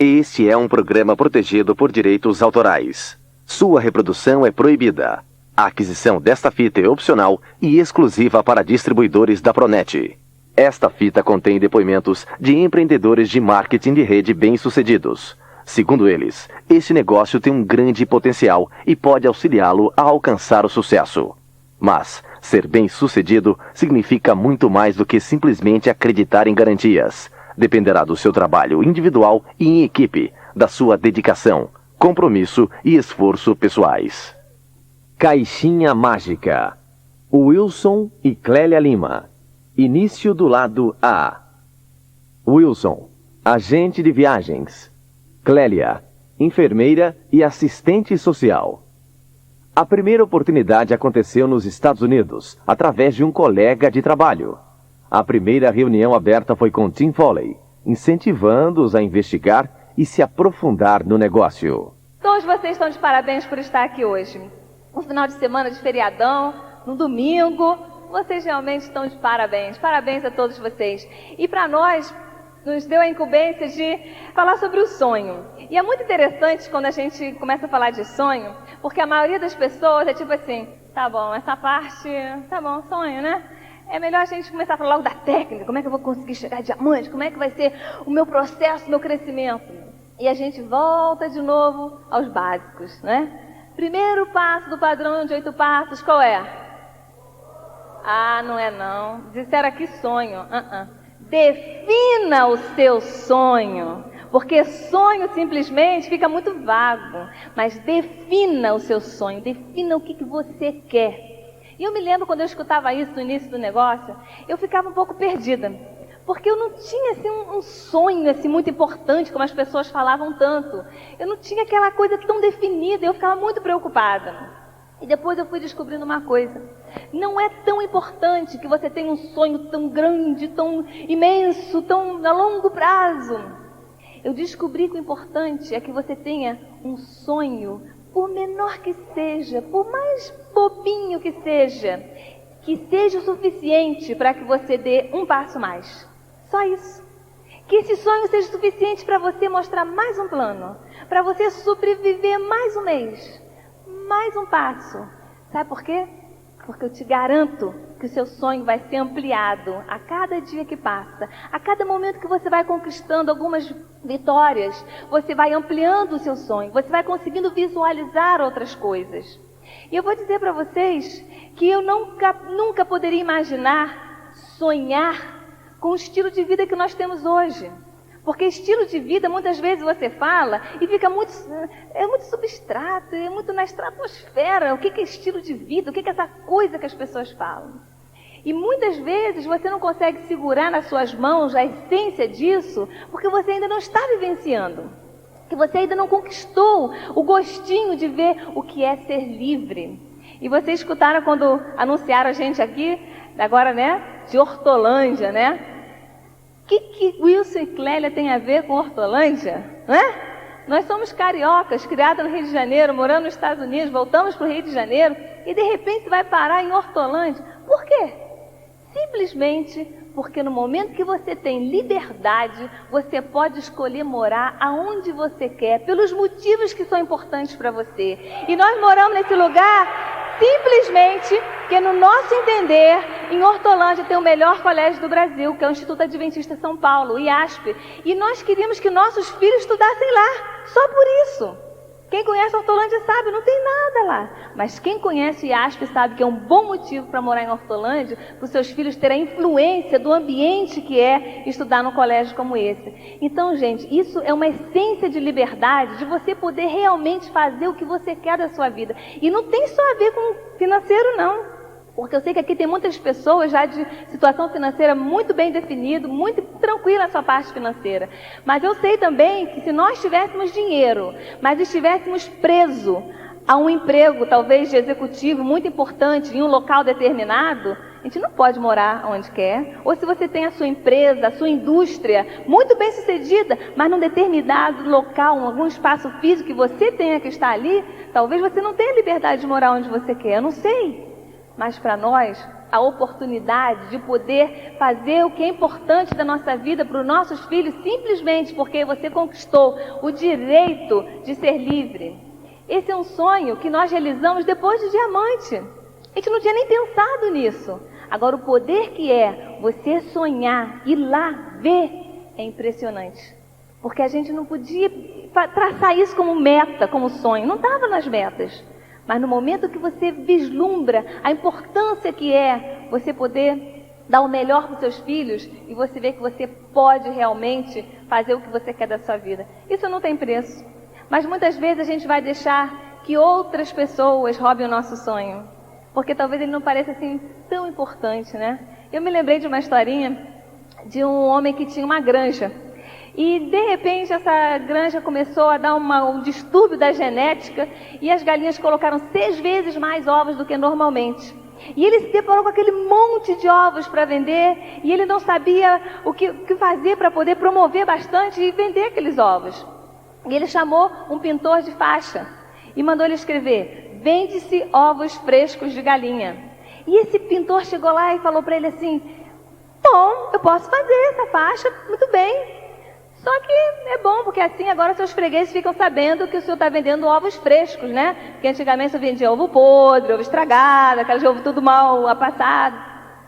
Este é um programa protegido por direitos autorais. Sua reprodução é proibida. A aquisição desta fita é opcional e exclusiva para distribuidores da Pronet. Esta fita contém depoimentos de empreendedores de marketing de rede bem-sucedidos. Segundo eles, este negócio tem um grande potencial e pode auxiliá-lo a alcançar o sucesso. Mas ser bem-sucedido significa muito mais do que simplesmente acreditar em garantias. Dependerá do seu trabalho individual e em equipe, da sua dedicação, compromisso e esforço pessoais. Caixinha Mágica. Wilson e Clélia Lima. Início do lado A. Wilson, agente de viagens. Clélia, enfermeira e assistente social. A primeira oportunidade aconteceu nos Estados Unidos, através de um colega de trabalho. A primeira reunião aberta foi com Tim Foley, incentivando-os a investigar e se aprofundar no negócio. Todos vocês estão de parabéns por estar aqui hoje. Um final de semana de feriadão, no domingo, vocês realmente estão de parabéns. Parabéns a todos vocês. E para nós, nos deu a incumbência de falar sobre o sonho. E é muito interessante quando a gente começa a falar de sonho, porque a maioria das pessoas é tipo assim, tá bom, essa parte, tá bom, sonho, né? É melhor a gente começar a falar logo da técnica, como é que eu vou conseguir chegar a diamante, como é que vai ser o meu processo, o meu crescimento. E a gente volta de novo aos básicos, né? Primeiro passo do padrão de 8 passos, qual é? Ah, não é não. Disseram aqui sonho. Defina o seu sonho, porque sonho simplesmente fica muito vago, mas defina o seu sonho, defina o que você quer. E eu me lembro quando eu escutava isso no início do negócio, eu ficava um pouco perdida, porque eu não tinha assim, um sonho assim, muito importante, como as pessoas falavam tanto. Eu não tinha aquela coisa tão definida, eu ficava muito preocupada. E depois eu fui descobrindo uma coisa. Não é tão importante que você tenha um sonho tão grande, tão imenso, tão a longo prazo. Eu descobri que o importante é que você tenha um sonho, por menor que seja, por mais bobinho que seja o suficiente para que você dê um passo mais. Só isso. Que esse sonho seja suficiente para você mostrar mais um plano, para você sobreviver mais um mês, mais um passo. Sabe por quê? Porque eu te garanto que o seu sonho vai ser ampliado a cada dia que passa. A cada momento que você vai conquistando algumas vitórias, você vai ampliando o seu sonho, você vai conseguindo visualizar outras coisas. E eu vou dizer para vocês que eu nunca poderia imaginar sonhar com o estilo de vida que nós temos hoje. Porque estilo de vida, muitas vezes você fala e fica muito substrato, é muito na estratosfera. O que é estilo de vida? O que é essa coisa que as pessoas falam? E muitas vezes você não consegue segurar nas suas mãos a essência disso, porque você ainda não está vivenciando. Que você ainda não conquistou o gostinho de ver o que é ser livre. E vocês escutaram quando anunciaram a gente aqui, agora, né, de Hortolândia, né? O que Wilson e Clélia tem a ver com Hortolândia? Né? Nós somos cariocas, criadas no Rio de Janeiro, morando nos Estados Unidos, voltamos para o Rio de Janeiro e de repente vai parar em Hortolândia. Por quê? Simplesmente porque no momento que você tem liberdade, você pode escolher morar aonde você quer, pelos motivos que são importantes para você. E nós moramos nesse lugar simplesmente porque, no nosso entender, em Hortolândia tem o melhor colégio do Brasil, que é o Instituto Adventista São Paulo, o IASP. E nós queríamos que nossos filhos estudassem lá, só por isso. Quem conhece Hortolândia sabe, não tem nada lá. Mas quem conhece o IASP sabe que é um bom motivo para morar em Hortolândia, para os seus filhos terem a influência do ambiente que é estudar num colégio como esse. Então, gente, isso é uma essência de liberdade, de você poder realmente fazer o que você quer da sua vida. E não tem só a ver com financeiro, não. Porque eu sei que aqui tem muitas pessoas já de situação financeira muito bem definida, muito tranquila a sua parte financeira. Mas eu sei também que se nós tivéssemos dinheiro, mas estivéssemos presos a um emprego, talvez de executivo, muito importante, em um local determinado, a gente não pode morar onde quer. Ou se você tem a sua empresa, a sua indústria muito bem sucedida, mas num determinado local, em algum espaço físico que você tenha que estar ali, talvez você não tenha liberdade de morar onde você quer, eu não sei. Mas para nós, a oportunidade de poder fazer o que é importante da nossa vida para os nossos filhos, simplesmente porque você conquistou o direito de ser livre. Esse é um sonho que nós realizamos depois de diamante. A gente não tinha nem pensado nisso. Agora, o poder que é você sonhar, ir lá ver, é impressionante. Porque a gente não podia traçar isso como meta, como sonho. Não estava nas metas. Mas no momento que você vislumbra a importância que é você poder dar o melhor para os seus filhos e você vê que você pode realmente fazer o que você quer da sua vida. Isso não tem preço. Mas muitas vezes a gente vai deixar que outras pessoas roubem o nosso sonho. Porque talvez ele não pareça assim tão importante, né? Eu me lembrei de uma historinha de um homem que tinha uma granja. E de repente essa granja começou a dar um distúrbio da genética e as galinhas colocaram 6 vezes mais ovos do que normalmente. E ele se deparou com aquele monte de ovos para vender e ele não sabia o que fazer para poder promover bastante e vender aqueles ovos. E ele chamou um pintor de faixa e mandou ele escrever: vende-se ovos frescos de galinha. E esse pintor chegou lá e falou para ele assim: bom, eu posso fazer essa faixa, muito bem. Só que é bom, porque assim agora seus fregueses ficam sabendo que o senhor está vendendo ovos frescos, né? Porque antigamente eu vendia ovo podre, ovo estragado, aqueles ovo tudo mal passado.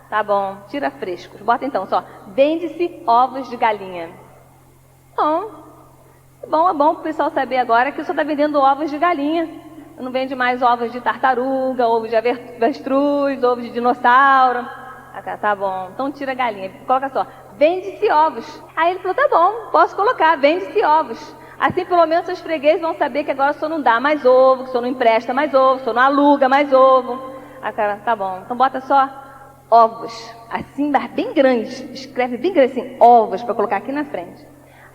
Tá bom, tira frescos. Bota então só: vende-se ovos de galinha. É bom para o pessoal saber agora que o senhor está vendendo ovos de galinha. Não vende mais ovos de tartaruga, ovos de avestruz, ovos de dinossauro. Tá bom, então tira a galinha. Coloca só: vende-se ovos. Aí ele falou: tá bom, posso colocar, vende-se ovos. Assim pelo menos os fregueses vão saber que agora o senhor não dá mais ovo, que o senhor não empresta mais ovo, que o senhor não aluga mais ovo. Tá bom, então bota só ovos. Assim, mas bem grande. Escreve bem grande assim, ovos, para colocar aqui na frente.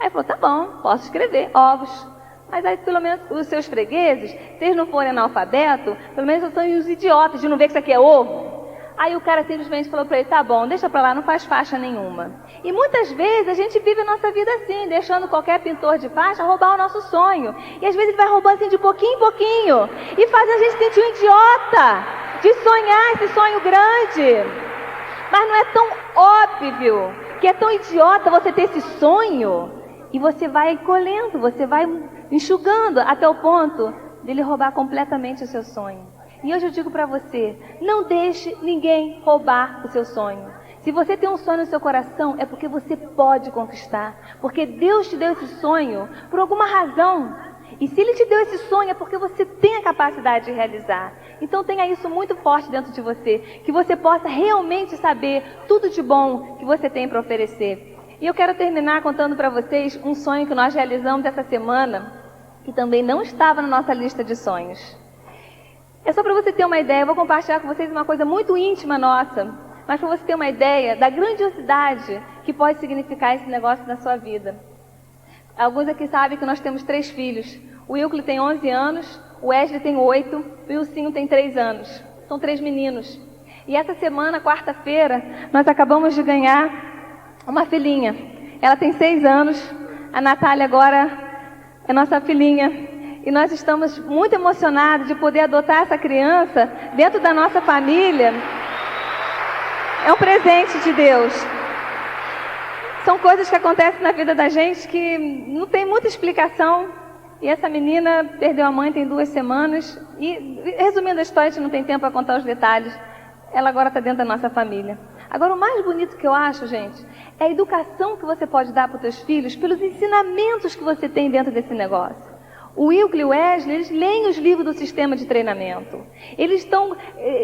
Aí ele falou: tá bom, posso escrever ovos. Mas aí pelo menos os seus fregueses, se eles não forem analfabetos, pelo menos são os idiotas de não ver que isso aqui é ovo. Aí o cara simplesmente falou para ele: tá bom, deixa para lá, não faz faixa nenhuma. E muitas vezes a gente vive a nossa vida assim, deixando qualquer pintor de faixa roubar o nosso sonho. E às vezes ele vai roubando assim de pouquinho em pouquinho. E faz a gente sentir um idiota de sonhar esse sonho grande. Mas não é tão óbvio que é tão idiota você ter esse sonho. E você vai colhendo, você vai enxugando até o ponto de ele roubar completamente o seu sonho. E hoje eu digo para você: não deixe ninguém roubar o seu sonho. Se você tem um sonho no seu coração, é porque você pode conquistar. Porque Deus te deu esse sonho por alguma razão. E se Ele te deu esse sonho, é porque você tem a capacidade de realizar. Então tenha isso muito forte dentro de você. Que você possa realmente saber tudo de bom que você tem para oferecer. E eu quero terminar contando para vocês um sonho que nós realizamos essa semana, que também não estava na nossa lista de sonhos. É só para você ter uma ideia, eu vou compartilhar com vocês uma coisa muito íntima nossa, mas para você ter uma ideia da grandiosidade que pode significar esse negócio na sua vida. Alguns aqui sabem que nós temos 3 filhos. O Wilkley tem 11 anos, o Wesley tem 8 e o Wilcinho tem 3 anos. São 3 meninos. E essa semana, quarta-feira, nós acabamos de ganhar uma filhinha. Ela tem 6 anos, a Natália agora é nossa filhinha. E nós estamos muito emocionados de poder adotar essa criança dentro da nossa família. É um presente de Deus. São coisas que acontecem na vida da gente que não tem muita explicação. E essa menina perdeu a mãe tem 2 semanas. E resumindo a história, a gente não tem tempo para contar os detalhes. Ela agora está dentro da nossa família. Agora, o mais bonito que eu acho, gente, é a educação que você pode dar para os seus filhos pelos ensinamentos que você tem dentro desse negócio. O Wilkley e o Wesley, eles leem os livros do sistema de treinamento. Eles estão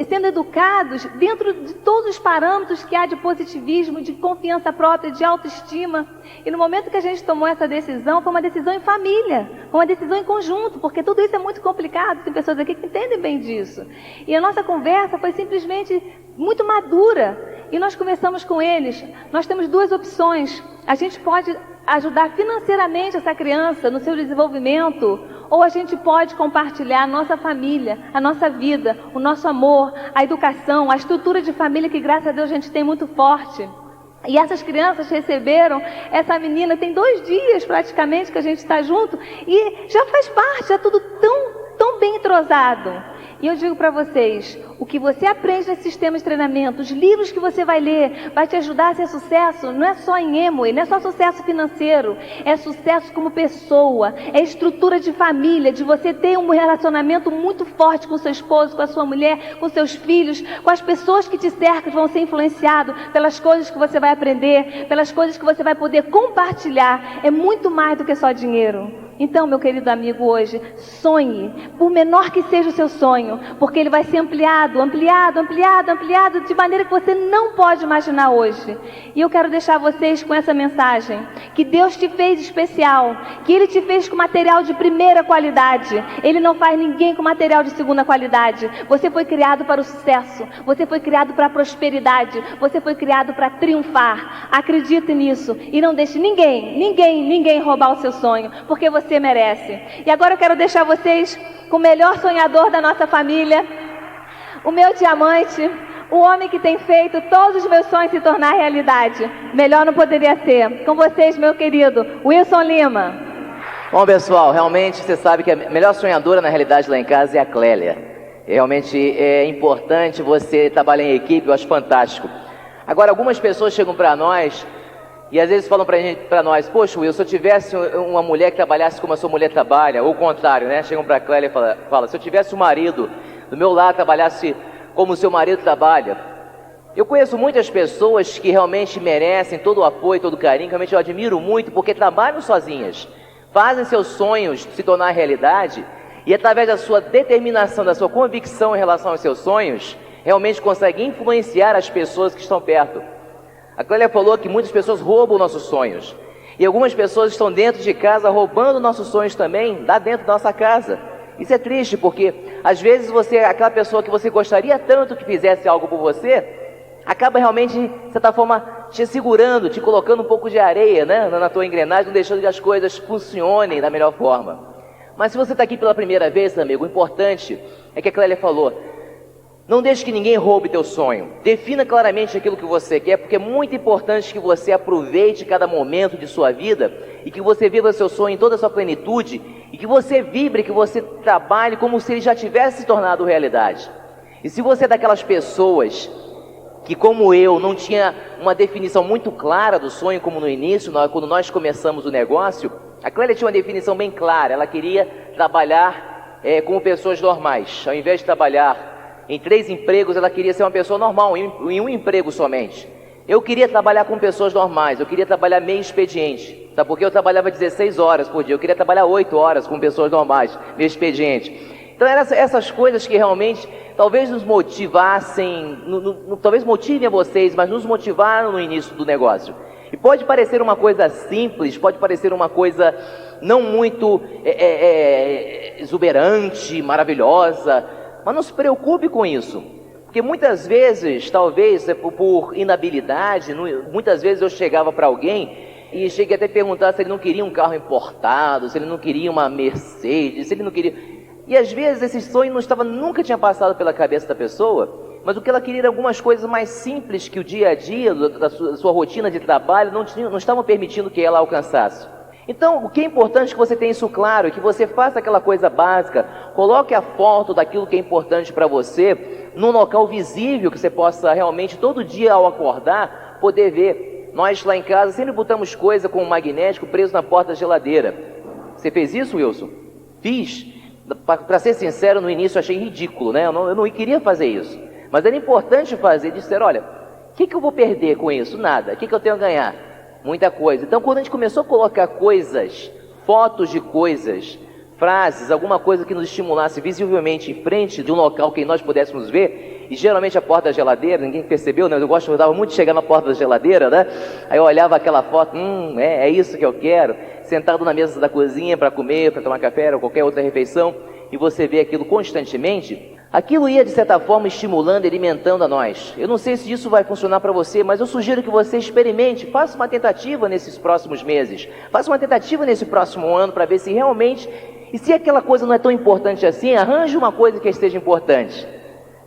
sendo educados dentro de todos os parâmetros que há de positivismo, de confiança própria, de autoestima. E no momento que a gente tomou essa decisão, foi uma decisão em família, foi uma decisão em conjunto, porque tudo isso é muito complicado, tem pessoas aqui que entendem bem disso. E a nossa conversa foi simplesmente muito madura. E nós conversamos com eles, nós temos 2 opções. A gente pode ajudar financeiramente essa criança no seu desenvolvimento, ou a gente pode compartilhar a nossa família, a nossa vida, o nosso amor, a educação, a estrutura de família que, graças a Deus, a gente tem muito forte. E essas crianças receberam essa menina, tem 2 dias praticamente que a gente está junto, e já faz parte, já tudo tão bem entrosado. E eu digo para vocês, O que você aprende nesse sistema de treinamento, os livros que você vai ler, vai te ajudar a ser sucesso, não é só em Amway, não é só sucesso financeiro, é sucesso como pessoa, é estrutura de família, de você ter um relacionamento muito forte com seu esposo, com a sua mulher, com seus filhos, com as pessoas que te cercam, vão ser influenciados pelas coisas que você vai aprender, pelas coisas que você vai poder compartilhar. É muito mais do que só dinheiro. Então, meu querido amigo, hoje, sonhe, por menor que seja o seu sonho, porque ele vai ser ampliado, de maneira que você não pode imaginar hoje. E eu quero deixar vocês com essa mensagem, que Deus te fez especial, que Ele te fez com material de primeira qualidade. Ele não faz ninguém com material de segunda qualidade. Você foi criado para o sucesso, você foi criado para a prosperidade, você foi criado para triunfar. Acredite nisso e não deixe ninguém roubar o seu sonho, porque você merece. E agora eu quero deixar vocês com o melhor sonhador da nossa família, o meu diamante, o homem que tem feito todos os meus sonhos se tornar realidade. Melhor não poderia ser. Com vocês, meu querido Wilson Lima. Bom, pessoal, realmente você sabe que a melhor sonhadora na realidade lá em casa é a Clélia. Realmente é importante você trabalhar em equipe, eu acho fantástico. Agora, algumas pessoas chegam para nós e às vezes falam para nós: poxa, Will, se eu tivesse uma mulher que trabalhasse como a sua mulher trabalha, ou o contrário, né? Chegam para a Clélia e falam: se eu tivesse um marido do meu lado trabalhasse como o seu marido trabalha. Eu conheço muitas pessoas que realmente merecem todo o apoio, todo o carinho, que realmente eu admiro muito, porque trabalham sozinhas, fazem seus sonhos se tornar realidade, e através da sua determinação, da sua convicção em relação aos seus sonhos, realmente conseguem influenciar as pessoas que estão perto. A Clélia falou que muitas pessoas roubam nossos sonhos, e algumas pessoas estão dentro de casa roubando nossos sonhos também, lá dentro da nossa casa. Isso é triste, porque às vezes você, aquela pessoa que você gostaria tanto que fizesse algo por você, acaba realmente, de certa forma, te segurando, te colocando um pouco de areia, né, na tua engrenagem, não deixando que as coisas funcionem da melhor forma. Mas se você está aqui pela primeira vez, amigo, o importante é que a Clélia falou: não deixe que ninguém roube teu sonho. Defina claramente aquilo que você quer, porque é muito importante que você aproveite cada momento de sua vida e que você viva seu sonho em toda a sua plenitude e que você vibre, que você trabalhe como se ele já tivesse se tornado realidade. E se você é daquelas pessoas que, como eu, não tinha uma definição muito clara do sonho, como no início, quando nós começamos o negócio, a Clélia tinha uma definição bem clara. Ela queria trabalhar como pessoas normais. Ao invés de trabalhar em 3 empregos, ela queria ser uma pessoa normal, em um emprego somente. Eu queria trabalhar com pessoas normais, eu queria trabalhar meio expediente. Sabe por quê? Eu trabalhava 16 horas por dia, eu queria trabalhar 8 horas com pessoas normais, meio expediente. Então eram essas coisas que realmente talvez nos motivassem, talvez motivem a vocês, mas nos motivaram no início do negócio. E pode parecer uma coisa simples, pode parecer uma coisa não muito exuberante, maravilhosa, mas não se preocupe com isso. Porque muitas vezes, talvez por inabilidade, muitas vezes eu chegava para alguém e cheguei até a perguntar se ele não queria um carro importado, se ele não queria uma Mercedes, se ele não queria... E às vezes esse sonho nunca tinha passado pela cabeça da pessoa, mas o que ela queria era algumas coisas mais simples que o dia a dia, da sua rotina de trabalho, não estavam permitindo que ela alcançasse. Então, o que é importante é que você tenha isso claro, que você faça aquela coisa básica, coloque a foto daquilo que é importante para você, num local visível, que você possa realmente, todo dia ao acordar, poder ver. Nós lá em casa sempre botamos coisa com um magnético preso na porta da geladeira. Você fez isso, Wilson? Fiz. Para ser sincero, no início eu achei ridículo, né? Eu não queria fazer isso. Mas era importante fazer, disseram: olha, o que eu vou perder com isso? Nada. O que eu tenho a ganhar? Muita coisa. Então, quando a gente começou a colocar coisas, fotos de coisas, frases, alguma coisa que nos estimulasse visivelmente em frente de um local que nós pudéssemos ver, e geralmente a porta da geladeira, ninguém percebeu, né? Eu gostava muito de chegar na porta da geladeira, né? Aí eu olhava aquela foto, é isso que eu quero, sentado na mesa da cozinha para comer, para tomar café ou qualquer outra refeição, e você vê aquilo constantemente, aquilo ia de certa forma estimulando, alimentando a nós. Eu não sei se isso vai funcionar para você, mas eu sugiro que você experimente, faça uma tentativa nesses próximos meses, faça uma tentativa nesse próximo ano para ver se realmente, e se aquela coisa não é tão importante assim, arranje uma coisa que esteja importante.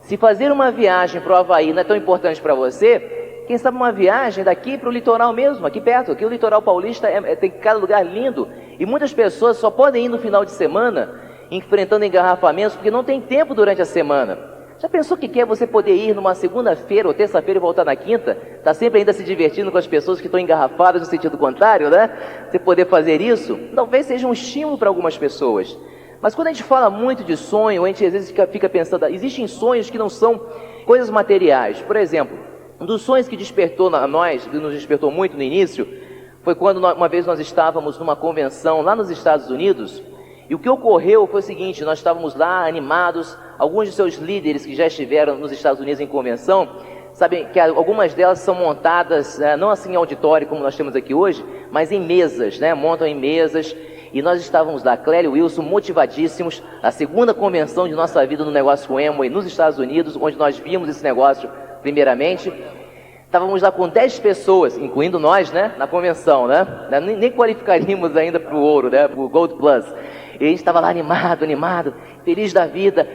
Se fazer uma viagem para o Havaí não é tão importante para você, quem sabe uma viagem daqui para o litoral mesmo, aqui perto. Aqui o litoral paulista tem cada lugar lindo, e muitas pessoas só podem ir no final de semana, enfrentando engarrafamentos, porque não tem tempo durante a semana. Já pensou o que é você poder ir numa segunda-feira ou terça-feira e voltar na quinta? Tá sempre ainda se divertindo com as pessoas que estão engarrafadas no sentido contrário, né? Você poder fazer isso, talvez seja um estímulo para algumas pessoas. Mas quando a gente fala muito de sonho, a gente às vezes fica pensando, existem sonhos que não são coisas materiais. Por exemplo, um dos sonhos que despertou que nos despertou muito no início, foi quando uma vez nós estávamos numa convenção lá nos Estados Unidos, e o que ocorreu foi o seguinte: nós estávamos lá animados, alguns de seus líderes que já estiveram nos Estados Unidos em convenção, sabem que algumas delas são montadas, não assim em auditório como nós temos aqui hoje, mas em mesas, né? Montam em mesas, e nós estávamos lá, Clélia e Wilson, motivadíssimos, a segunda convenção de nossa vida no negócio com Amway nos Estados Unidos, onde nós vimos esse negócio primeiramente. Estávamos lá com 10 pessoas, incluindo nós, né? Na convenção, né? Nem qualificaríamos ainda para o ouro, né? Para o Gold Plus. E a gente estava lá animado, feliz da vida.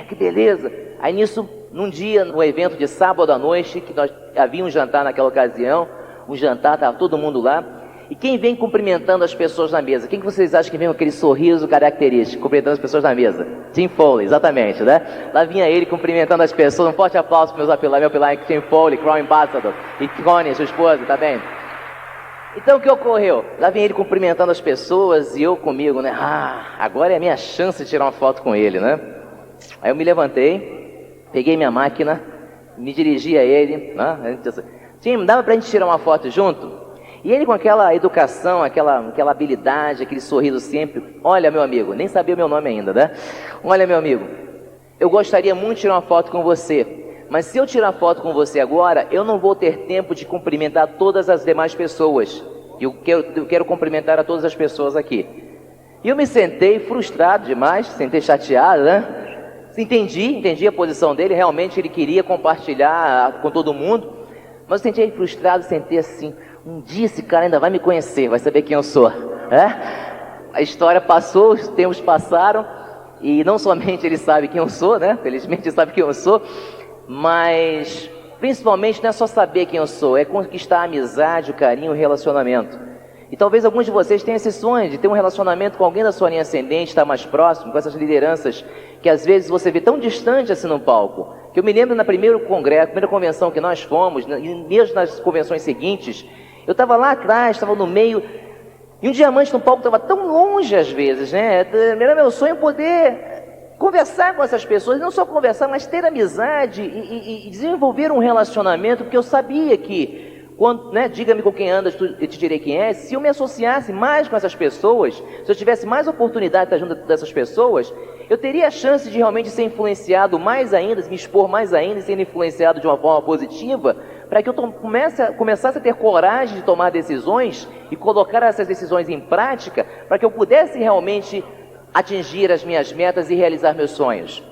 Que beleza! Aí nisso, num dia, no evento de sábado à noite, que nós havia um jantar naquela ocasião, estava todo mundo lá. E quem vem cumprimentando as pessoas na mesa? Quem que vocês acham que vem com aquele sorriso característico, cumprimentando as pessoas na mesa? Tim Foley, exatamente, né? Lá vinha ele cumprimentando as pessoas. Um forte aplauso para meu pilar, Tim Foley, Crown Ambassador, e Connie, sua esposa, tá bem? Então o que ocorreu? Lá vinha ele cumprimentando as pessoas e eu comigo, né? Agora é a minha chance de tirar uma foto com ele, né? Aí eu me levantei, peguei minha máquina, me dirigi a ele, né? Tim, dava pra gente tirar uma foto junto? E ele com aquela educação, aquela habilidade, aquele sorriso sempre. Olha, meu amigo, nem sabia o meu nome ainda, né? Olha, meu amigo, eu gostaria muito de tirar uma foto com você, mas se eu tirar foto com você agora, eu não vou ter tempo de cumprimentar todas as demais pessoas. Eu quero cumprimentar a todas as pessoas aqui. E eu me sentei frustrado demais, sentei chateado, né? Entendi a posição dele, realmente ele queria compartilhar com todo mundo, mas eu sentei frustrado, sentei assim, um dia esse cara ainda vai me conhecer, vai saber quem eu sou, né? A história passou, os tempos passaram, e não somente ele sabe quem eu sou, né? Felizmente ele sabe quem eu sou, mas principalmente não é só saber quem eu sou, é conquistar a amizade, o carinho, o relacionamento. E talvez alguns de vocês tenham esse sonho de ter um relacionamento com alguém da sua linha ascendente, estar mais próximo, com essas lideranças que às vezes você vê tão distante assim no palco. Que eu me lembro na primeira convenção que nós fomos, e mesmo nas convenções seguintes, eu estava lá atrás, estava no meio, e um diamante no palco estava tão longe às vezes, né? Era meu sonho poder conversar com essas pessoas, não só conversar, mas ter amizade e desenvolver um relacionamento, porque eu sabia que, quando, né, diga-me com quem andas, eu te direi quem é. Se eu me associasse mais com essas pessoas, se eu tivesse mais oportunidade de estar junto dessas pessoas, eu teria a chance de realmente ser influenciado mais ainda, me expor mais ainda e ser influenciado de uma forma positiva, para que eu começasse a ter coragem de tomar decisões e colocar essas decisões em prática, para que eu pudesse realmente atingir as minhas metas e realizar meus sonhos.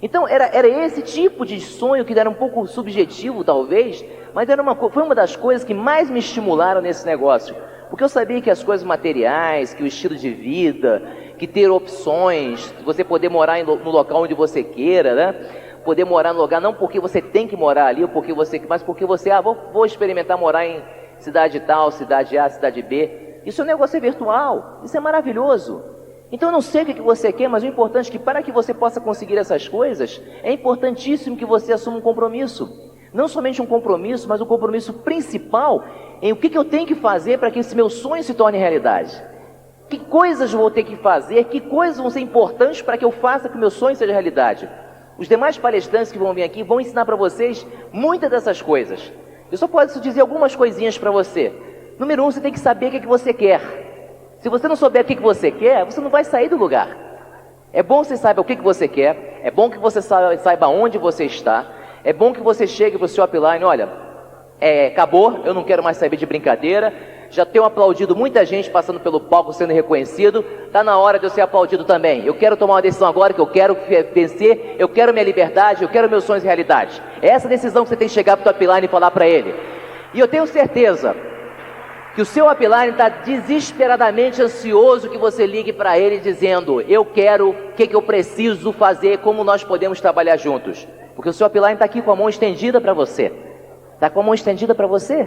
Então era esse tipo de sonho que era um pouco subjetivo talvez, mas foi uma das coisas que mais me estimularam nesse negócio, porque eu sabia que as coisas materiais, que o estilo de vida, que ter opções, você poder morar no local onde você queira, né? Poder morar no lugar não porque você tem que morar ali, mas porque você, vou experimentar morar em cidade tal, cidade A, cidade B. Isso é um negócio virtual, isso é maravilhoso. Então eu não sei o que você quer, mas o importante é que para que você possa conseguir essas coisas, é importantíssimo que você assuma um compromisso. Não somente um compromisso, mas um compromisso principal em o que eu tenho que fazer para que esse meu sonho se torne realidade. Que coisas eu vou ter que fazer, que coisas vão ser importantes para que eu faça que o meu sonho seja realidade. Os demais palestrantes que vão vir aqui vão ensinar para vocês muitas dessas coisas. Eu só posso dizer algumas coisinhas para você. Número 1, você tem que saber o que você quer. Se você não souber o que você quer, você não vai sair do lugar. É bom que você saiba o que você quer, é bom que você saiba onde você está, é bom que você chegue para o seu upline, olha, acabou, eu não quero mais saber de brincadeira, já tenho aplaudido muita gente passando pelo palco sendo reconhecido, está na hora de eu ser aplaudido também. Eu quero tomar uma decisão agora que eu quero vencer, eu quero minha liberdade, eu quero meus sonhos realidade. É essa decisão que você tem que chegar para o upline e falar para ele. E eu tenho certeza que o seu upline está desesperadamente ansioso que você ligue para ele dizendo, eu quero, o que eu preciso fazer, como nós podemos trabalhar juntos. Porque o seu upline está aqui com a mão estendida para você. Está com a mão estendida para você.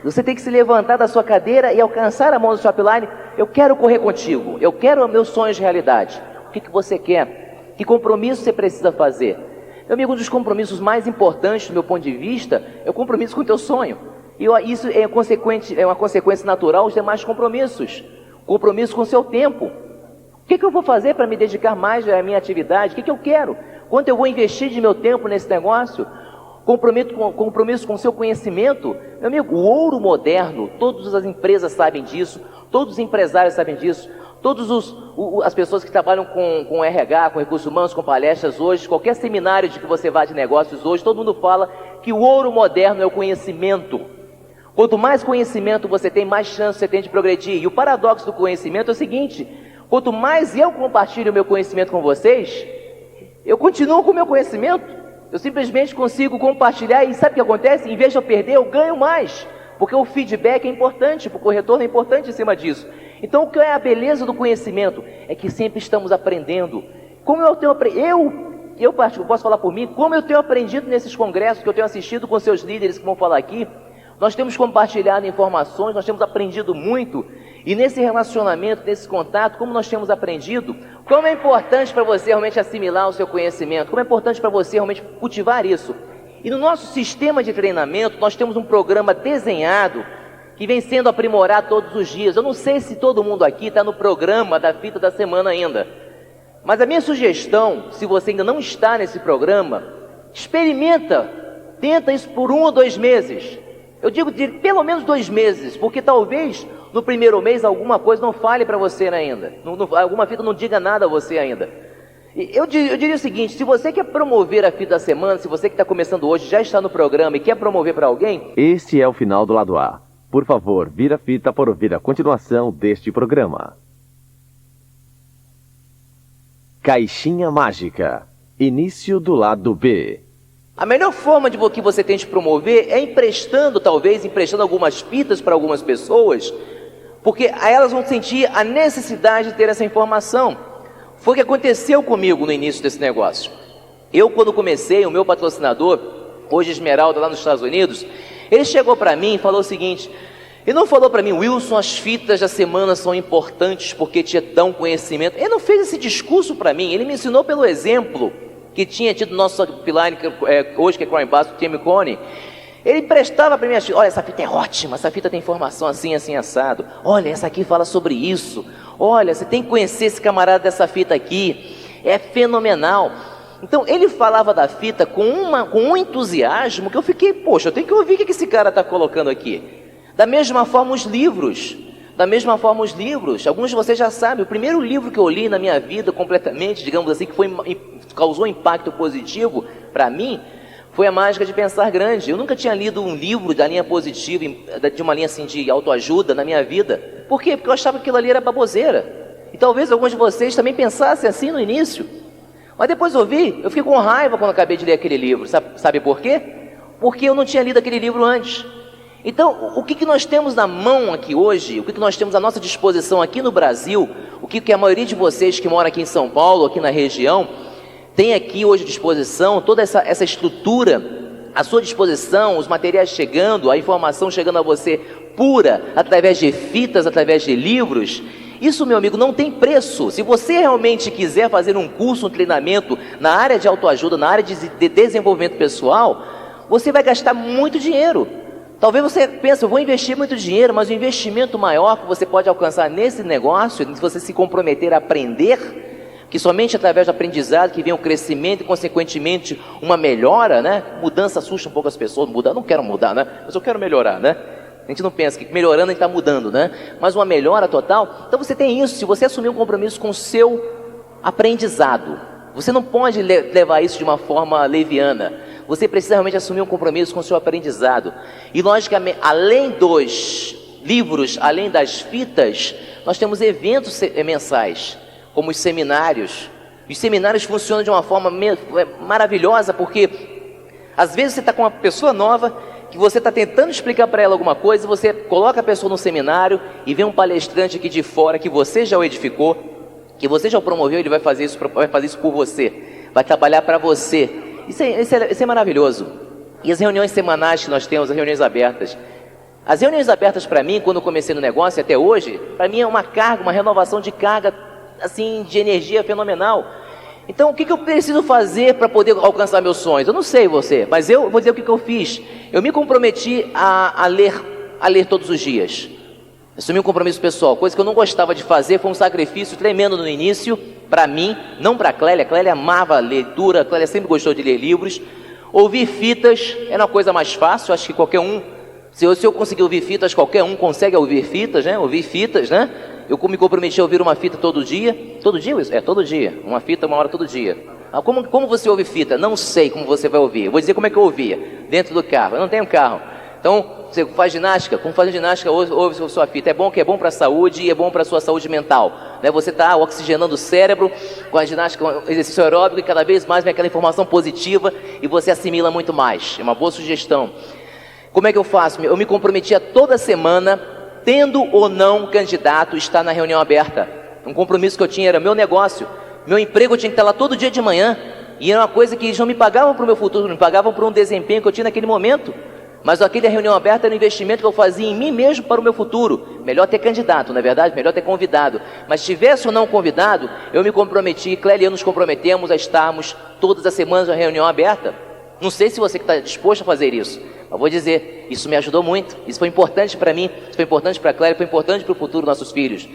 Você tem que se levantar da sua cadeira e alcançar a mão do seu upline. Eu quero correr contigo, eu quero meus sonhos de realidade. O que você quer? Que compromisso você precisa fazer? Meu amigo, um dos compromissos mais importantes do meu ponto de vista é o compromisso com o teu sonho. E isso é uma consequência natural dos demais compromissos. Compromisso com o seu tempo. O que eu vou fazer para me dedicar mais à minha atividade? O que eu quero? Quanto eu vou investir de meu tempo nesse negócio? Compromisso com o seu conhecimento. Meu amigo, o ouro moderno, todas as empresas sabem disso, todos os empresários sabem disso, todas as pessoas que trabalham com RH, com recursos humanos, com palestras hoje, qualquer seminário de que você vá de negócios hoje, todo mundo fala que o ouro moderno é o conhecimento. Quanto mais conhecimento você tem, mais chance você tem de progredir. E o paradoxo do conhecimento é o seguinte: quanto mais eu compartilho o meu conhecimento com vocês, eu continuo com o meu conhecimento. Eu simplesmente consigo compartilhar e sabe o que acontece? Em vez de eu perder, eu ganho mais. Porque o feedback é importante, porque o retorno é importante em cima disso. Então, o que é a beleza do conhecimento? É que sempre estamos aprendendo. Como eu posso falar por mim, como eu tenho aprendido nesses congressos que eu tenho assistido com seus líderes que vão falar aqui, nós temos compartilhado informações, nós temos aprendido muito. E nesse relacionamento, nesse contato, como nós temos aprendido, como é importante para você realmente assimilar o seu conhecimento, como é importante para você realmente cultivar isso. E no nosso sistema de treinamento, nós temos um programa desenhado que vem sendo aprimorado todos os dias. Eu não sei se todo mundo aqui está no programa da fita da semana ainda. Mas a minha sugestão, se você ainda não está nesse programa, experimenta, tenta isso por 1 ou 2 meses. Eu digo de pelo menos 2 meses, porque talvez no primeiro mês alguma coisa não fale para você ainda. Alguma fita não diga nada a você ainda. Eu diria o seguinte: se você quer promover a fita da semana, se você que está começando hoje já está no programa e quer promover para alguém... Este é o final do lado A. Por favor, vira a fita para ouvir a continuação deste programa. Caixinha Mágica. Início do lado B. A melhor forma de que você tem de promover é emprestando algumas fitas para algumas pessoas, porque elas vão sentir a necessidade de ter essa informação. Foi o que aconteceu comigo no início desse negócio. Eu, quando comecei, o meu patrocinador, hoje Esmeralda, lá nos Estados Unidos, ele chegou para mim e falou o seguinte: ele não falou para mim: Wilson, as fitas da semana são importantes porque te dão conhecimento. Ele não fez esse discurso para mim, ele me ensinou pelo exemplo que tinha tido nosso pilar hoje, que é Coin Basso, o Tim Coney. Ele emprestava para mim: olha, essa fita é ótima, essa fita tem informação assim, assim, assado. Olha, essa aqui fala sobre isso. Olha, você tem que conhecer esse camarada dessa fita aqui, é fenomenal. Então, ele falava da fita com um entusiasmo que eu fiquei: poxa, eu tenho que ouvir o que esse cara está colocando aqui. Da mesma forma, os livros. Alguns de vocês já sabem, o primeiro livro que eu li na minha vida completamente, digamos assim, que causou impacto positivo para mim, foi A Mágica de Pensar Grande. Eu nunca tinha lido um livro da linha positiva, de uma linha assim de autoajuda na minha vida. Por quê? Porque eu achava que aquilo ali era baboseira. E talvez alguns de vocês também pensassem assim no início. Mas depois eu fiquei com raiva quando acabei de ler aquele livro. Sabe por quê? Porque eu não tinha lido aquele livro antes. Então, o que nós temos na mão aqui hoje, o que nós temos à nossa disposição aqui no Brasil, o que a maioria de vocês que moram aqui em São Paulo, aqui na região, tem aqui hoje à disposição, toda essa estrutura à sua disposição, os materiais chegando, a informação chegando a você pura, através de fitas, através de livros. Isso, meu amigo, não tem preço. Se você realmente quiser fazer um curso, um treinamento na área de autoajuda, na área de desenvolvimento pessoal, você vai gastar muito dinheiro. Talvez você pense: eu vou investir muito dinheiro, mas o investimento maior que você pode alcançar nesse negócio, se você se comprometer a aprender, que somente através do aprendizado que vem o crescimento e, consequentemente, uma melhora, né? Mudança assusta um pouco as pessoas. Mudar, não quero mudar, né? Mas eu quero melhorar, né? A gente não pensa que melhorando a gente está mudando, né? Mas uma melhora total. Então você tem isso. Se você assumir um compromisso com o seu aprendizado, você não pode levar isso de uma forma leviana. Você precisa realmente assumir um compromisso com o seu aprendizado. E logicamente, além dos livros, além das fitas, nós temos eventos mensais, como os seminários. Os seminários funcionam de uma forma maravilhosa, porque às vezes você está com uma pessoa nova, que você está tentando explicar para ela alguma coisa, você coloca a pessoa no seminário e vem um palestrante aqui de fora que você já o edificou, que você já o promoveu, ele vai fazer isso por você, vai trabalhar para você. Isso é maravilhoso. E as reuniões semanais que nós temos, as reuniões abertas. As reuniões abertas para mim, quando eu comecei no negócio até hoje, para mim é uma carga, uma renovação de carga, assim, de energia fenomenal. Então, o que eu preciso fazer para poder alcançar meus sonhos? Eu não sei você, mas eu vou dizer o que eu fiz. Eu me comprometi a ler todos os dias. Assumi um compromisso pessoal, coisa que eu não gostava de fazer, foi um sacrifício tremendo no início, para mim, não para a Clélia. A Clélia amava leitura, a Clélia sempre gostou de ler livros. Ouvir fitas era uma coisa mais fácil, acho que qualquer um, se eu conseguir ouvir fitas, qualquer um consegue ouvir fitas, né? Ouvir fitas, né? Eu me comprometi a ouvir uma fita todo dia. Todo dia, Wilson? É, todo dia. Uma fita, uma hora todo dia. Como você ouve fita? Não sei como você vai ouvir. Eu vou dizer como é que eu ouvia. Dentro do carro. Eu não tenho carro. Então, você faz ginástica? Como fazer ginástica, ouve a sua fita. É bom que é bom para a saúde e é bom para a sua saúde mental. Né? Você está oxigenando o cérebro com a ginástica, com o exercício aeróbico, e cada vez mais vem aquela informação positiva e você assimila muito mais. É uma boa sugestão. Como é que eu faço? Eu me comprometia toda semana, tendo ou não candidato, estar na reunião aberta. Um compromisso que eu tinha era meu negócio. Meu emprego eu tinha que estar lá todo dia de manhã. E era uma coisa que eles não me pagavam para o meu futuro, me pagavam por um desempenho que eu tinha naquele momento. Mas aquele reunião aberta era um investimento que eu fazia em mim mesmo para o meu futuro. Melhor ter candidato, na verdade, melhor ter convidado. Mas tivesse ou não convidado, eu me comprometi, Clélia e eu nos comprometemos a estarmos todas as semanas na reunião aberta. Não sei se você está disposto a fazer isso, mas vou dizer, isso me ajudou muito. Isso foi importante para mim, isso foi importante para a Clélia, foi importante para o futuro dos nossos filhos.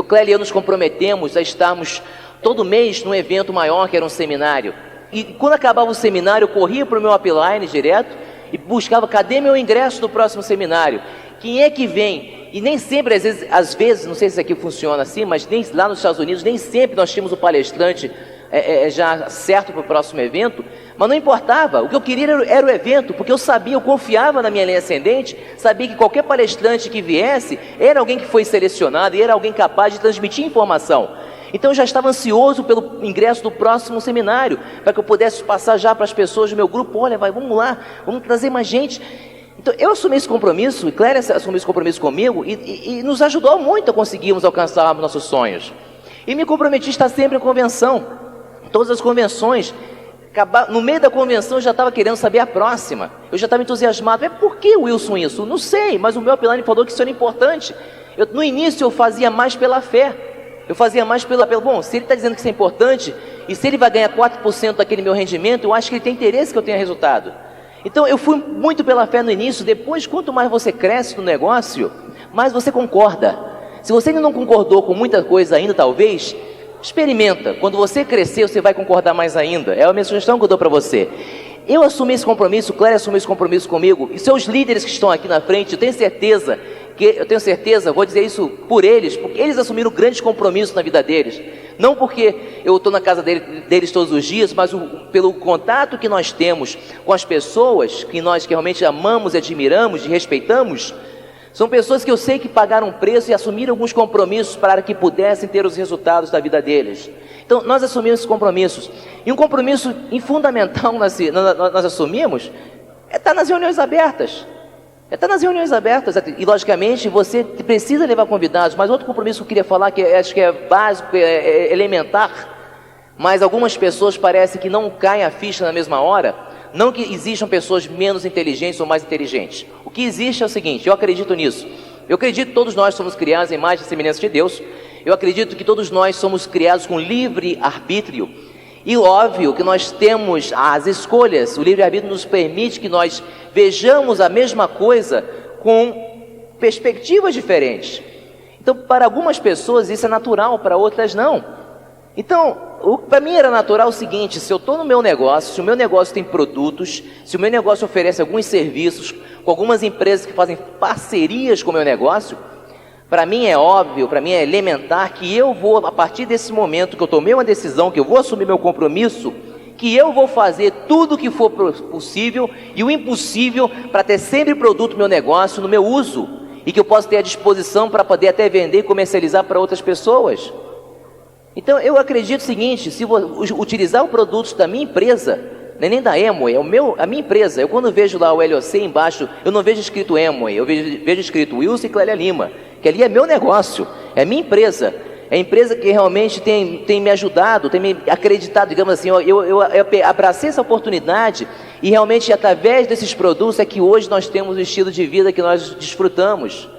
Clélia e eu nos comprometemos a estarmos todo mês num evento maior, que era um seminário. E quando acabava o seminário, eu corria para o meu upline direto e buscava, cadê meu ingresso do próximo seminário? Quem é que vem? E nem sempre, às vezes, não sei se isso aqui funciona assim, mas nem, lá nos Estados Unidos, nem sempre nós tínhamos o palestrante já certo para o próximo evento, mas não importava, o que eu queria era o evento, porque eu sabia, eu confiava na minha linha ascendente, sabia que qualquer palestrante que viesse, era alguém que foi selecionado e era alguém capaz de transmitir informação. Então eu já estava ansioso pelo ingresso do próximo seminário, para que eu pudesse passar já para as pessoas do meu grupo, olha, vamos lá, vamos trazer mais gente. Então eu assumi esse compromisso, e Clélia assumiu esse compromisso comigo, e nos ajudou muito a conseguirmos alcançar nossos sonhos. E me comprometi a estar sempre em convenção, todas as convenções. No meio da convenção eu já estava querendo saber a próxima, eu já estava entusiasmado. Mas por que, Wilson, isso? Não sei, mas o meu upline falou que isso era importante. No início eu fazia mais pela fé. Eu fazia mais bom, se ele está dizendo que isso é importante, e se ele vai ganhar 4% daquele meu rendimento, eu acho que ele tem interesse que eu tenha resultado. Então eu fui muito pela fé no início. Depois, quanto mais você cresce no negócio, mais você concorda. Se você ainda não concordou com muita coisa ainda, talvez, experimenta. Quando você crescer, você vai concordar mais ainda. É a minha sugestão que eu dou para você. Eu assumi esse compromisso, Clélia assumiu esse compromisso comigo, e seus líderes que estão aqui na frente, eu tenho certeza, vou dizer isso por eles, porque eles assumiram grandes compromissos na vida deles. Não porque eu estou na casa deles todos os dias, mas pelo contato que nós temos com as pessoas que nós realmente amamos, admiramos e respeitamos. São pessoas que eu sei que pagaram preço e assumiram alguns compromissos para que pudessem ter os resultados da vida deles. Então, nós assumimos esses compromissos. E um compromisso fundamental nós assumimos é estar nas reuniões abertas. E, logicamente, você precisa levar convidados. Mas outro compromisso que eu queria falar, que acho que é básico, é elementar, mas algumas pessoas parecem que não caem a ficha na mesma hora. Não que existam pessoas menos inteligentes ou mais inteligentes. O que existe é o seguinte, eu acredito nisso. Eu acredito que todos nós somos criados em imagem e semelhança de Deus. Eu acredito que todos nós somos criados com livre arbítrio. E óbvio que nós temos as escolhas. O livre-arbítrio nos permite que nós vejamos a mesma coisa com perspectivas diferentes. Então, para algumas pessoas isso é natural, para outras não. Então, para mim era natural o seguinte, se eu estou no meu negócio, se o meu negócio tem produtos, se o meu negócio oferece alguns serviços com algumas empresas que fazem parcerias com o meu negócio, para mim é óbvio, para mim é elementar que eu vou, a partir desse momento que eu tomei uma decisão, que eu vou assumir meu compromisso, que eu vou fazer tudo o que for possível e o impossível para ter sempre produto no meu negócio, no meu uso, e que eu possa ter à disposição para poder até vender e comercializar para outras pessoas. Então eu acredito o seguinte, se utilizar o produto da minha empresa, não é nem da Amway, é a minha empresa. Eu quando vejo lá o LOC embaixo, eu não vejo escrito Amway, eu vejo escrito Wilson e Clélia Lima, que ali é meu negócio, é a minha empresa. É a empresa que realmente tem me ajudado, tem me acreditado, digamos assim, eu abracei essa oportunidade e realmente através desses produtos é que hoje nós temos o estilo de vida que nós desfrutamos.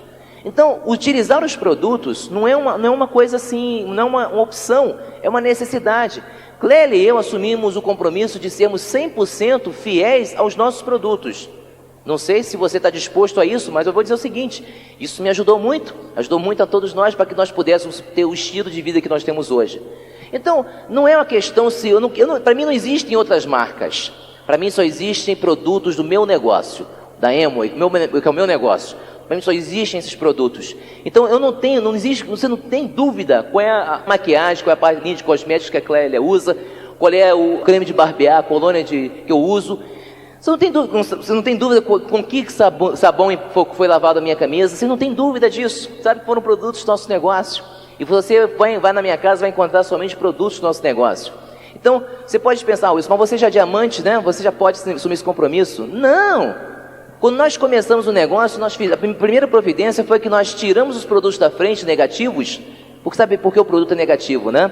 Então, utilizar os produtos não é uma coisa assim, não é uma opção, é uma necessidade. Clélia e eu assumimos o compromisso de sermos 100% fiéis aos nossos produtos. Não sei se você está disposto a isso, mas eu vou dizer o seguinte, isso me ajudou muito a todos nós, para que nós pudéssemos ter o estilo de vida que nós temos hoje. Então, não é uma questão se... para mim não existem outras marcas. Para mim só existem produtos do meu negócio, da Amway, que é o meu negócio. Para mim só existem esses produtos. Então você não tem dúvida qual é a maquiagem, qual é a linha de cosméticos que a Clélia usa, qual é o creme de barbear, a colônia que eu uso. Você não tem dúvida com que sabão foi lavado a minha camisa. Você não tem dúvida disso. Sabe que foram produtos do nosso negócio. E você vai na minha casa e vai encontrar somente produtos do nosso negócio. Então, você pode pensar, Wilson, mas você já é diamante, né? Você já pode assumir esse compromisso? Não! Quando nós começamos o negócio, a primeira providência foi que nós tiramos os produtos da frente negativos. Porque sabe por que o produto é negativo, né?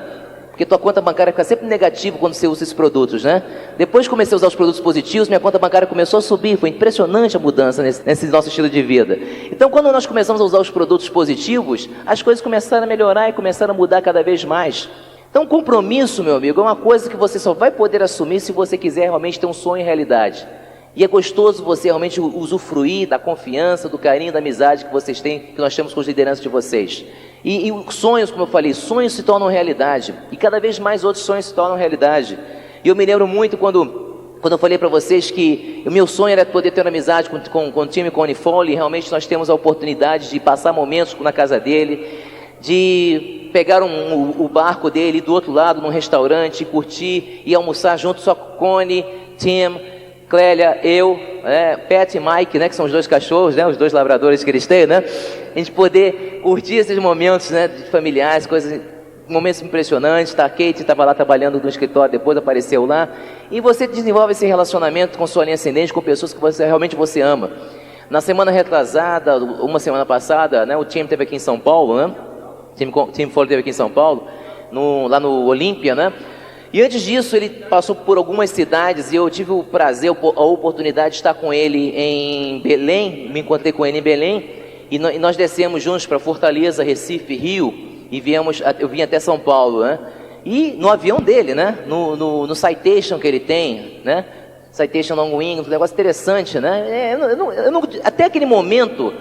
Porque tua conta bancária fica sempre negativa quando você usa esses produtos, né? Depois que comecei a usar os produtos positivos, minha conta bancária começou a subir. Foi impressionante a mudança nesse nosso estilo de vida. Então, quando nós começamos a usar os produtos positivos, as coisas começaram a melhorar e começaram a mudar cada vez mais. Então, compromisso, meu amigo, é uma coisa que você só vai poder assumir se você quiser realmente ter um sonho em realidade. E é gostoso você realmente usufruir da confiança, do carinho, da amizade que vocês têm, que nós temos com os lideranças de vocês. E os sonhos, como eu falei, sonhos se tornam realidade. E cada vez mais outros sonhos se tornam realidade. E eu me lembro muito quando eu falei para vocês que o meu sonho era poder ter uma amizade com o time Connie Foley. Realmente nós temos a oportunidade de passar momentos na casa dele, de pegar o barco dele do outro lado, num restaurante, curtir e almoçar junto, só Connie, Tim, Clélia, eu, Pat e Mike, né, que são os dois cachorros, né, os dois labradores que eles têm, né, a gente poder curtir esses momentos, né, familiares, momentos impressionantes. A Kate estava lá trabalhando no escritório, depois apareceu lá, e você desenvolve esse relacionamento com sua linha ascendente, com pessoas que realmente você ama. Na semana retrasada, uma semana passada, né, o time esteve aqui em São Paulo, né, o time Foley esteve aqui em São Paulo, lá no Olímpia, né. E antes disso ele passou por algumas cidades e eu tive o prazer, a oportunidade de estar com ele em Belém. Me encontrei com ele em Belém e nós descemos juntos para Fortaleza, Recife, Rio e eu vim até São Paulo, né? E no avião dele, né? No Citation que ele tem, né? Citation Long Wing, um negócio interessante, né? Até aquele momento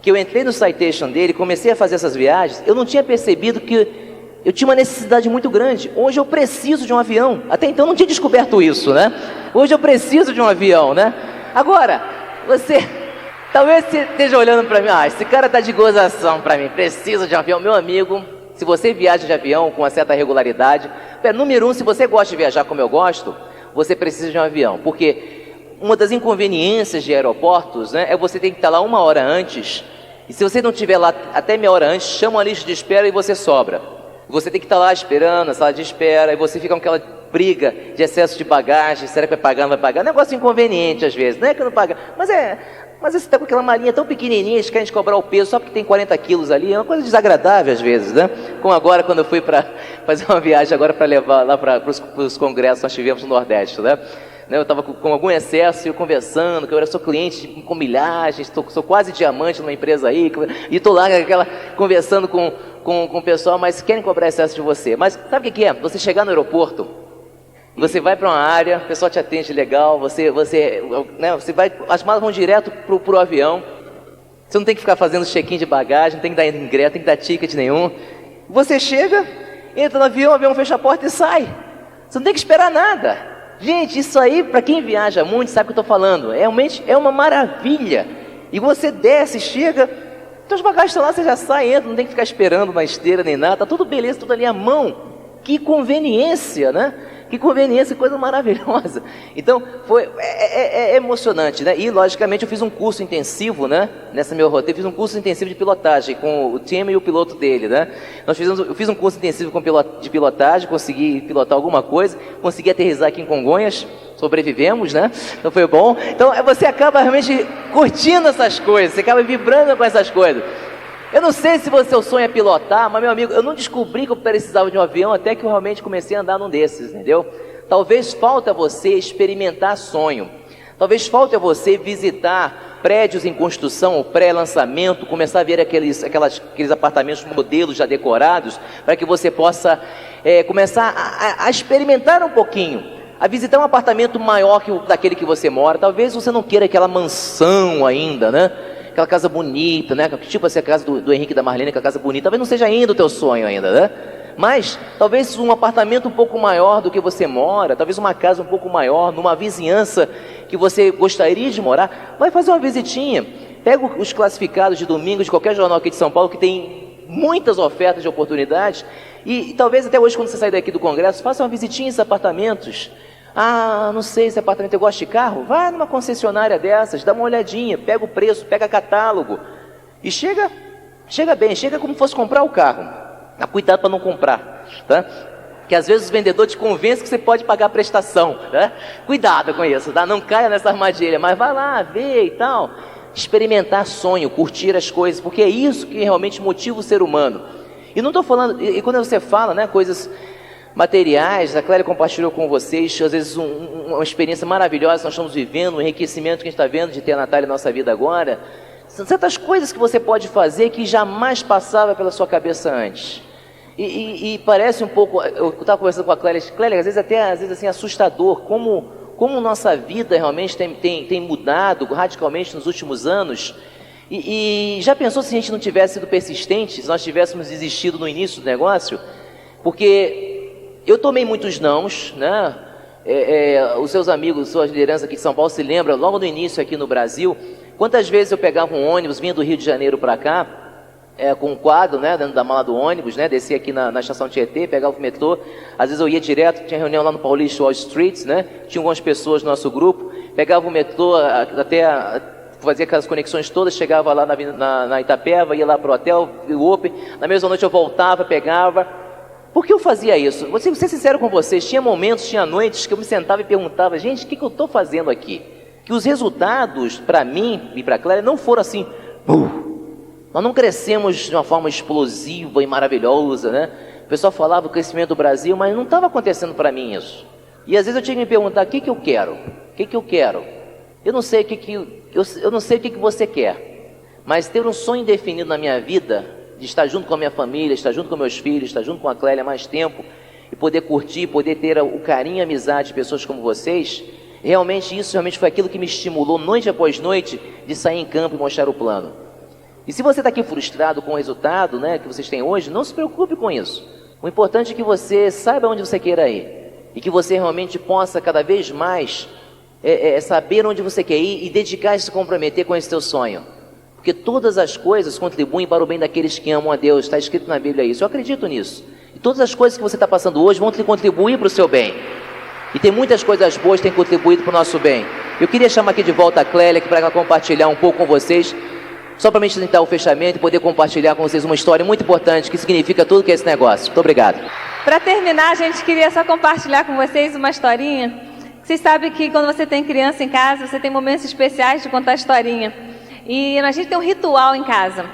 que eu entrei no Citation dele, comecei a fazer essas viagens, eu não tinha percebido que eu tinha uma necessidade muito grande. Hoje eu preciso de um avião. Até então eu não tinha descoberto isso, né? Hoje eu preciso de um avião, né? Agora, talvez você esteja olhando para mim, esse cara tá de gozação para mim, precisa de um avião. Meu amigo, se você viaja de avião com uma certa regularidade, número 1, se você gosta de viajar como eu gosto, você precisa de um avião. Porque uma das inconveniências de aeroportos, né, é você ter que estar lá 1 hora antes, e se você não estiver lá até meia hora antes, chama uma lista de espera e você sobra. Você tem que estar lá esperando, na sala de espera, e você fica com aquela briga de excesso de bagagem, será que vai pagar, não vai pagar? Negócio inconveniente às vezes, não é que não paga, mas você está com aquela malinha tão pequenininha, eles querem te cobrar o peso só porque tem 40 quilos ali, é uma coisa desagradável às vezes, né? Como agora, quando eu fui para fazer uma viagem agora para levar lá para os congressos que nós tivemos no Nordeste, né? Eu estava com algum excesso e eu conversando, que eu sou cliente com milhagens, sou quase diamante numa empresa aí, e estou lá conversando com o pessoal, mas querem cobrar excesso de você. Mas sabe o que é? Você chegar no aeroporto, você vai para uma área, o pessoal te atende legal, você vai, as malas vão direto pro avião, você não tem que ficar fazendo check-in de bagagem, não tem que dar ingresso, não tem que dar ticket nenhum. Você chega, entra no avião, o avião fecha a porta e sai. Você não tem que esperar nada. Gente, isso aí, para quem viaja muito, sabe o que eu estou falando. Realmente é uma maravilha. E você desce, chega, seus bagagens estão lá, você já sai, entra, não tem que ficar esperando na esteira nem nada. Tá tudo beleza, tudo ali à mão. Que conveniência, né? Que conveniência, que coisa maravilhosa. Então, é emocionante, né? E, logicamente, eu fiz um curso intensivo, né? Nessa meu roteiro, fiz um curso intensivo de pilotagem com o Tim e o piloto dele, né? Eu fiz um curso intensivo de pilotagem, consegui pilotar alguma coisa, consegui aterrissar aqui em Congonhas, sobrevivemos, né? Então foi bom. Então, você acaba realmente curtindo essas coisas, você acaba vibrando com essas coisas. Eu não sei se seu sonho é pilotar, mas, meu amigo, eu não descobri que eu precisava de um avião até que eu realmente comecei a andar num desses, entendeu? Talvez falta você experimentar sonho. Talvez falte a você visitar prédios em construção, pré-lançamento, começar a ver aqueles apartamentos modelos já decorados, para que você possa começar a experimentar um pouquinho, a visitar um apartamento maior que daquele que você mora. Talvez você não queira aquela mansão ainda, né? Aquela casa bonita, né? Tipo assim, a casa do Henrique e da Marlene, aquela casa bonita. Talvez não seja ainda o teu sonho ainda, né? Mas talvez um apartamento um pouco maior do que você mora, talvez uma casa um pouco maior, numa vizinhança que você gostaria de morar, vai fazer uma visitinha. Pega os classificados de domingo de qualquer jornal aqui de São Paulo, que tem muitas ofertas de oportunidades, e talvez até hoje, quando você sair daqui do congresso, faça uma visitinha nesses apartamentos. Ah, não sei se apartamento eu gosto de carro, vai numa concessionária dessas, dá uma olhadinha, pega o preço, pega catálogo, e chega bem, chega como se fosse comprar o carro. Cuidado para não comprar, tá? Que às vezes o vendedor te convence que você pode pagar a prestação, né? Cuidado com isso, tá? Não caia nessa armadilha, mas vai lá, vê e tal. Experimentar sonho, curtir as coisas, porque é isso que realmente motiva o ser humano. E não estou falando, e quando você fala, né, coisas materiais, a Clélia compartilhou com vocês, às vezes uma experiência maravilhosa que nós estamos vivendo, um enriquecimento que a gente está vendo de ter a Natália em nossa vida agora. São certas coisas que você pode fazer que jamais passava pela sua cabeça antes. E parece um pouco, eu estava conversando com a Clélia, às vezes assim, assustador, como nossa vida realmente tem mudado radicalmente nos últimos anos. E já pensou se a gente não tivesse sido persistente, se nós tivéssemos desistido no início do negócio? Porque eu tomei muitos nãos, né? Os seus amigos, suas lideranças aqui de São Paulo se lembram, logo no início aqui no Brasil, quantas vezes eu pegava um ônibus, vinha do Rio de Janeiro para cá, com um quadro, né, dentro da mala do ônibus, né, descia aqui na estação Tietê, pegava o metrô, às vezes eu ia direto, tinha reunião lá no Paulista Wall Street, né, tinha algumas pessoas no nosso grupo, pegava o metrô até fazia aquelas conexões todas, chegava lá na Itapeva, ia lá para o hotel, o Open, na mesma noite eu voltava, pegava. Por que eu fazia isso? Vou ser sincero com vocês, tinha momentos, tinha noites que eu me sentava e perguntava, gente, o que eu estou fazendo aqui? Que os resultados, para mim e para a Clélia, não foram assim, nós não crescemos de uma forma explosiva e maravilhosa, né? O pessoal falava o crescimento do Brasil, mas não estava acontecendo para mim isso. E às vezes eu tinha que me perguntar, o que eu quero? O que eu quero? Eu não sei eu não sei o que você quer, mas ter um sonho definido na minha vida, de estar junto com a minha família, estar junto com meus filhos, estar junto com a Clélia mais tempo, e poder curtir, poder ter o carinho e a amizade de pessoas como vocês, isso foi aquilo que me estimulou noite após noite de sair em campo e mostrar o plano. E se você está aqui frustrado com o resultado, né, que vocês têm hoje, não se preocupe com isso. O importante é que você saiba onde você queira ir. E que você realmente possa cada vez mais saber onde você quer ir e dedicar e se comprometer com esse teu sonho. Porque todas as coisas contribuem para o bem daqueles que amam a Deus. Está escrito na Bíblia isso. Eu acredito nisso. E todas as coisas que você está passando hoje vão te contribuir para o seu bem. E tem muitas coisas boas que têm contribuído para o nosso bem. Eu queria chamar aqui de volta a Clélia para ela compartilhar um pouco com vocês, só para me tentar o fechamento e poder compartilhar com vocês uma história muito importante que significa tudo que é esse negócio. Muito obrigado. Para terminar, a gente queria só compartilhar com vocês uma historinha. Vocês sabem que quando você tem criança em casa, você tem momentos especiais de contar historinha. E a gente tem um ritual em casa.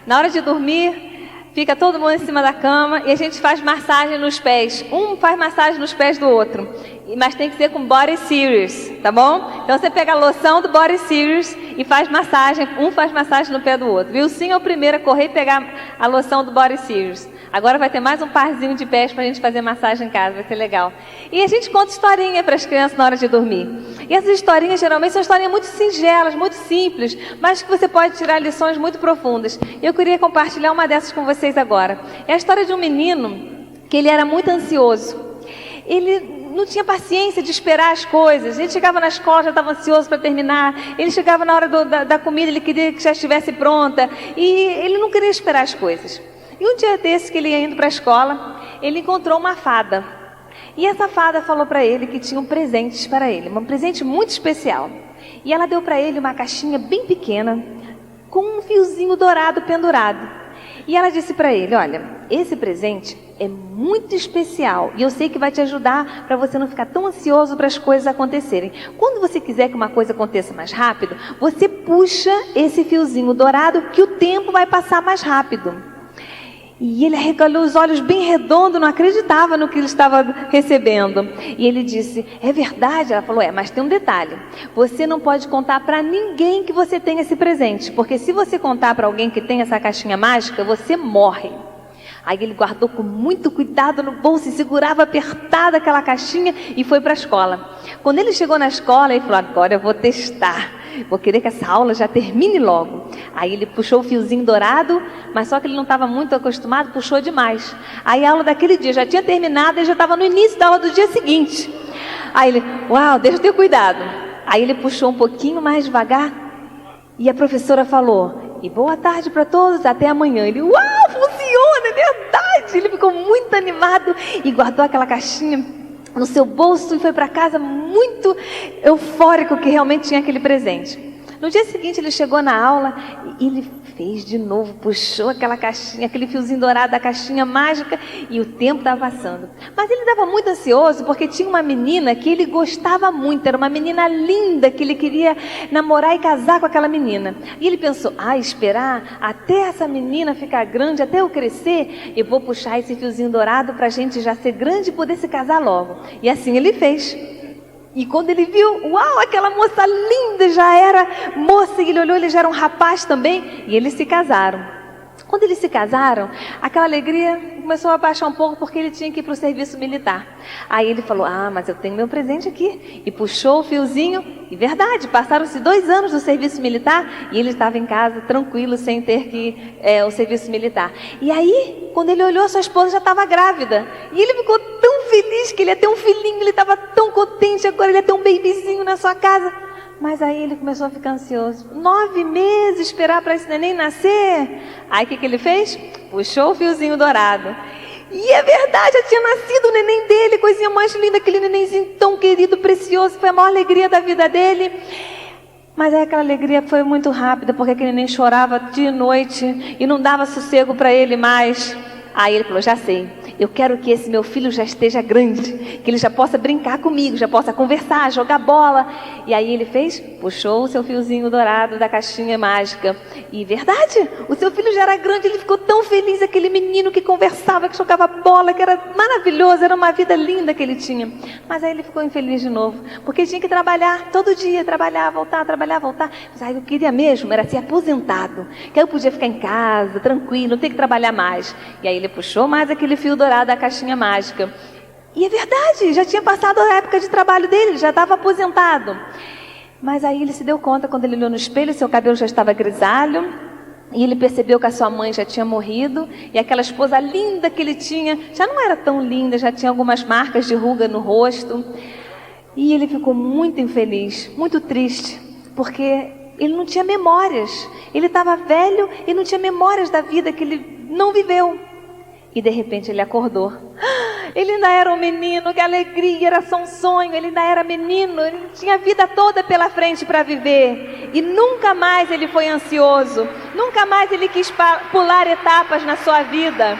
Na hora de dormir, fica todo mundo em cima da cama e a gente faz massagem nos pés. Um faz massagem nos pés do outro. Mas tem que ser com Body Series, tá bom? Então você pega a loção do Body Series e faz massagem, um faz massagem no pé do outro. Viu? Sim, é o primeiro a correr e pegar a loção do Body Series. Agora vai ter mais um parzinho de pés pra gente fazer massagem em casa, vai ser legal. E a gente conta historinha para as crianças na hora de dormir. E essas historinhas geralmente são historinhas muito singelas, muito simples, mas que você pode tirar lições muito profundas. E eu queria compartilhar uma dessas com vocês agora. É a história de um menino que ele era muito ansioso. Ele não tinha paciência de esperar as coisas. Ele chegava na escola, já estava ansioso para terminar. Ele chegava na hora da comida, ele queria que já estivesse pronta. E ele não queria esperar as coisas. E um dia desse que ele ia indo para a escola, ele encontrou uma fada. E essa fada falou para ele que tinha um presente para ele, um presente muito especial. E ela deu para ele uma caixinha bem pequena, com um fiozinho dourado pendurado. E ela disse para ele, olha, esse presente é muito especial e eu sei que vai te ajudar para você não ficar tão ansioso para as coisas acontecerem. Quando você quiser que uma coisa aconteça mais rápido, você puxa esse fiozinho dourado que o tempo vai passar mais rápido. E ele arregalou os olhos bem redondos, não acreditava no que ele estava recebendo. E ele disse, é verdade? Ela falou, mas tem um detalhe. Você não pode contar para ninguém que você tem esse presente. Porque se você contar para alguém que tem essa caixinha mágica, você morre. Aí ele guardou com muito cuidado no bolso e segurava apertada aquela caixinha e foi para a escola. Quando ele chegou na escola, ele falou, agora eu vou testar. Vou querer que essa aula já termine logo. Aí ele puxou o fiozinho dourado, mas só que ele não estava muito acostumado, puxou demais. Aí a aula daquele dia já tinha terminado e já estava no início da aula do dia seguinte. Aí ele, uau, deixa eu ter cuidado. Aí ele puxou um pouquinho mais devagar e a professora falou, e boa tarde para todos, até amanhã. Ele, uau, funciona, é verdade. Ele ficou muito animado e guardou aquela caixinha no seu bolso e foi para casa muito eufórico que realmente tinha aquele presente. No dia seguinte ele chegou na aula e ele fez de novo, puxou aquela caixinha, aquele fiozinho dourado da caixinha mágica e o tempo estava passando. Mas ele estava muito ansioso porque tinha uma menina que ele gostava muito, era uma menina linda que ele queria namorar e casar com aquela menina. E ele pensou, esperar até essa menina ficar grande, até eu crescer, eu vou puxar esse fiozinho dourado para a gente já ser grande e poder se casar logo. E assim ele fez. E quando ele viu, uau, aquela moça linda já era moça, e ele olhou, ele já era um rapaz também, e eles se casaram. Quando eles se casaram, aquela alegria começou a baixar um pouco porque ele tinha que ir para o serviço militar. Aí ele falou, mas eu tenho meu presente aqui. E puxou o fiozinho, e verdade, passaram-se 2 anos do serviço militar e ele estava em casa tranquilo, sem ter que ir ao serviço militar. E aí, quando ele olhou, sua esposa já estava grávida. E ele ficou tão feliz que ele ia ter um filhinho, ele estava tão contente, agora ele ia ter um bebezinho na sua casa. Mas aí ele começou a ficar ansioso. 9 meses esperar para esse neném nascer. Aí o que ele fez? Puxou o fiozinho dourado. E é verdade, já tinha nascido o neném dele, coisinha mais linda, aquele nenenzinho tão querido, precioso, foi a maior alegria da vida dele. Mas aí aquela alegria foi muito rápida, porque aquele neném chorava dia e noite e não dava sossego para ele mais. Aí ele falou, já sei, eu quero que esse meu filho já esteja grande, que ele já possa brincar comigo, já possa conversar, jogar bola. E aí ele fez, puxou o seu fiozinho dourado da caixinha mágica. E verdade, o seu filho já era grande, ele ficou tão feliz, aquele menino que conversava, que jogava bola, que era maravilhoso, era uma vida linda que ele tinha. Mas aí ele ficou infeliz de novo, porque tinha que trabalhar todo dia, trabalhar, voltar. Mas aí eu queria mesmo, era ser aposentado, que aí eu podia ficar em casa, tranquilo, não ter que trabalhar mais. E aí ele puxou mais aquele fio dourado da caixinha mágica. E é verdade, já tinha passado a época de trabalho dele, já estava aposentado. Mas aí ele se deu conta, quando ele olhou no espelho, seu cabelo já estava grisalho, e ele percebeu que a sua mãe já tinha morrido, e aquela esposa linda que ele tinha, já não era tão linda, já tinha algumas marcas de ruga no rosto. E ele ficou muito infeliz, muito triste, porque ele não tinha memórias. Ele estava velho e não tinha memórias da vida que ele não viveu. E de repente ele acordou. Ele ainda era um menino, que alegria, era só um sonho. Ele ainda era menino, ele tinha a vida toda pela frente para viver. E nunca mais ele foi ansioso. Nunca mais ele quis pular etapas na sua vida.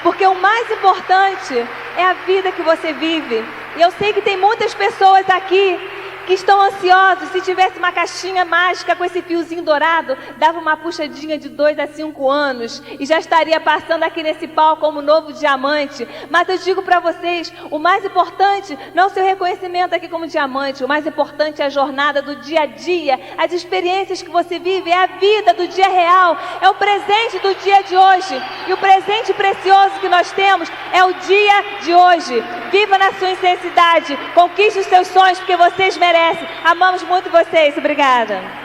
Porque o mais importante é a vida que você vive. E eu sei que tem muitas pessoas aqui que estão ansiosos. Se tivesse uma caixinha mágica com esse fiozinho dourado, dava uma puxadinha de 2 a 5 anos e já estaria passando aqui nesse palco como novo diamante. Mas eu digo para vocês, o mais importante não é o seu reconhecimento aqui como diamante, o mais importante é a jornada do dia a dia, as experiências que você vive, é a vida do dia real, é o presente do dia de hoje. E o presente precioso que nós temos é o dia de hoje. Viva na sua intensidade, conquiste os seus sonhos, porque vocês merecem. Amamos muito vocês. Obrigada.